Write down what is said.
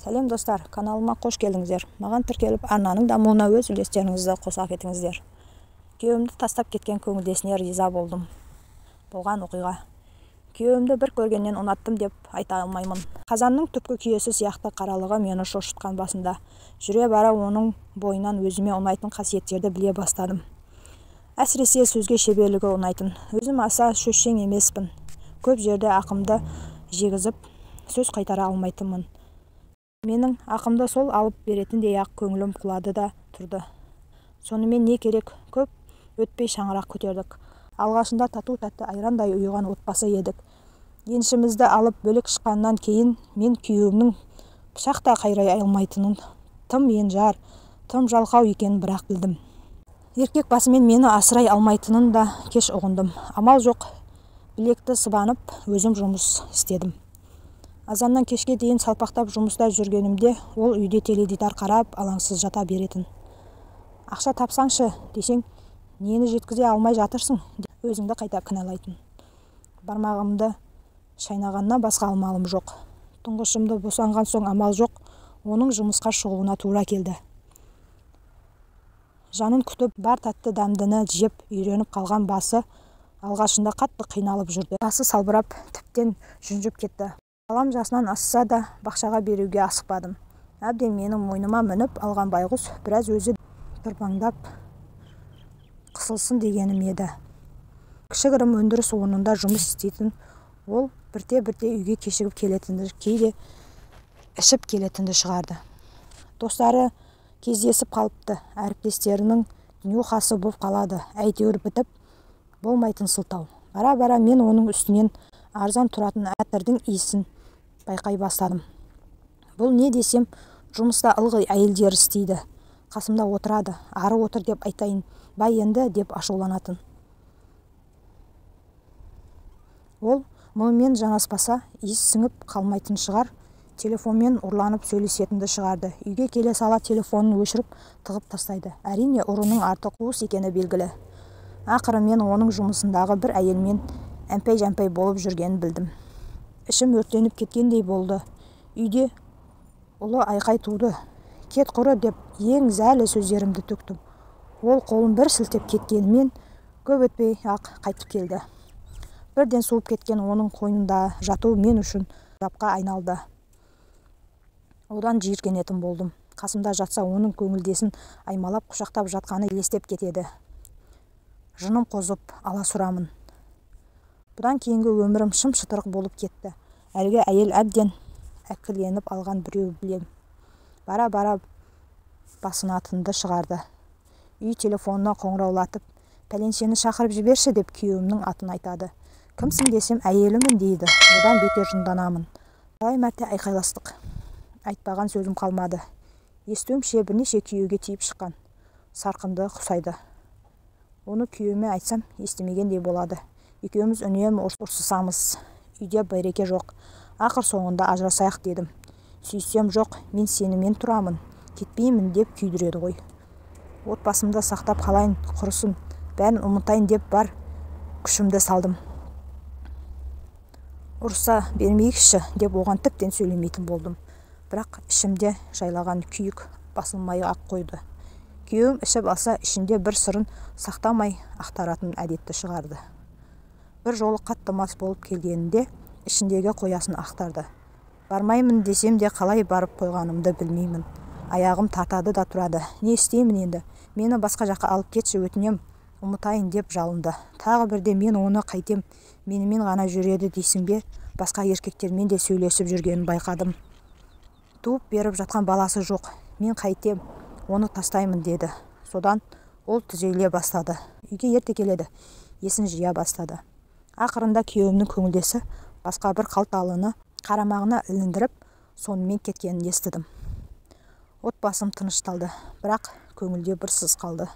Сәлем достар, каналыма қош келдіңіздер. Маған тіркеліп арнаның дамуына өз үлестеріңізді қоса кетіңіздер. Күйеуімді тастап кеткен көңілдесіне риза болдым. Болған оқиға. Күйеуімді бір көргеннен ұнаттым деп айта алмаймын. Қазанның түпкі күйесі сияқты қаралығы мені шошытқан басында. Жүре бара оның бойынан өзіме ұнайтын қасиеттерді біле бастадым. Әсіресе сөзге шеберлігі ұнайтын. Өзім аса сөзшең емеспін. Көп жерде ақымды жегізіп, сөз қайтара алмайтынмын. Менің ақымды сол алып беретіндей ақ көңілім құлады да тұрды. Сонымен не керек, көп өтпей шаңырақ көтердік. Алғашында тату-тәтті айрандай ұйыған отбасы едік. Еншімізді алып бөлек шыққаннан кейін мен күйеуімнің пышақта қайрай алмайтынын, тым енжар, тым жалқау екенін бірақ білдім. Еркек басымен мені асырай алмайтынын да кеш ұғындым. Амал жоқ, білекті сыбанып, өзім жұмыс істедім. Азаннан кешке дейін салпақтап жұмыста жүргенімде ол үйде теледидар қарап алаңсыз жата беретін. Ақша тапсаңшы десең, нені жеткізе алмай жатырсың, өзіңді қайта кінәлайтын. Бармағымды шайнағаннан басқа амалым жоқ. Тұңғышымды босанған соң амал жоқ, оның жұмысқа шығуына тура келді. Жанын күтіп бар тәтті дәмдіні жеп үйреніп қалған басы алғашында қатты қиналып жүрді. Басы салбырап, тіптен жүнжіп кетті. Балам жасынан асса да бақшаға беруге асықпадым. Әбден менің мойныма мініп алған байғұс біраз өзі тырбаңдап қысылсын дегенім еді. Кішігірім өндіріс орнында жұмыс істейтін ол бірте-бірте үйге кешігіп келетінді, кейде ішіп келетінді шығарды. Достары кездесіп қалыпты, әріптестерінің нюхасы боп қалады, әйтеуір бітіп болмайтын сылтау. Бара-бара мен оның үстінен арзан тұратын әтірдің иісін байқай бастадым. Бұл не десем, жұмыста ылғи әйелдер істейді. Қасымда отырады, ары отыр деп айтайын, бай енді деп ашуланатын. Ол мұнымен жанаспаса, иіс сіңіп қалмайтын шығар, телефонмен ұрланып сөйлесетінді шығарды. Үйге келе сала телефонын өшіріп, тығып тастайды. Әрине, ұрының арты қуыс екені белгілі. Ақыры мен оның жұмысындағы бір әйелмен әмпей-жәмпей болып жүргенін білдім. Ішім өртеніп кеткендей болды. Үйде ұлы айқай туды. Кет құры деп ең зәлі сөздерімді төктім. Ол қолын бір сілтеп кеткенімен көп өтпей ақ қайтып келді. Бірден суып кеткен оның қойнында жату мен үшін азапқа айналды. Одан жиіркенетін болдым. Қасымда жатса оның көңілдесін аймалап құшақтап жатқаны елестеп кетеді. Жыным қозып аласұрамын. Бұдан кейінгі өмірім шым-шытырық болып кетті. Әлгі әйел әбден әкірленіп алған біреу білем. Бара-бара басынатынды шығарды. Үй телефонына қоңыраулатып, пәленшені шақырып жіберші деп күйеуімнің атын айтады. Кімсің десем, әйелімін дейді. Одан бетер жынданамын. Талай мәрте айқайластық. Айтпаған сөзім қалмады. Естуімше бірнеше күйеуге тиіп шыққан. Сарқынды құсайды. Оны күйеуіме айтсам, естімегендей болады. Екеуміз үнемі ұрсысамыз. Үйде байреке жоқ. Ақыр соңында ажырасайық дедім. Сүйсем жоқ, мен сенімен тұрамын. Кетпеймін деп күйдіреді ғой. Отбасымды сақтап қалайын, құрысын, бәрін ұмытайын деп бар күшімді салдым. Ұрса бермейікші деп оған тіптен сөйлемейтін болдым. Бірақ ішімде жайлаған күйік басылмай ақ қойды. Күйеуім ішіп алса, ішінде бір сырын сақтамай ақтаратын әдетті шығарды. Бір жолы қатты мас болып келгенінде ішіндегі қоясын ақтарды. Бармаймын десем де қалай барып қойғанымды білмеймін. Аяғым тартады да тұрады. Не істеймін енді? Мені басқа жаққа алып кетші өтінем, ұмытайын деп жалынды. Тағы бірде мен оны қайтем, менімен ғана жүреді дейсің бе? Басқа еркектермен де сөйлесіп жүргенін байқадым. Туып беріп жатқан баласы жоқ. Мен қайтем, оны тастаймын деді. Содан ол түзеле бастады. Үйге ерте келеді. Есін жия бастады. Ақырында күйеуімнің көңілдесі басқа бір қалталыны қарамағына іліндіріп, сонымен кеткенін естідім. Отбасым тынышталды, бірақ көңілде бір сыз қалды.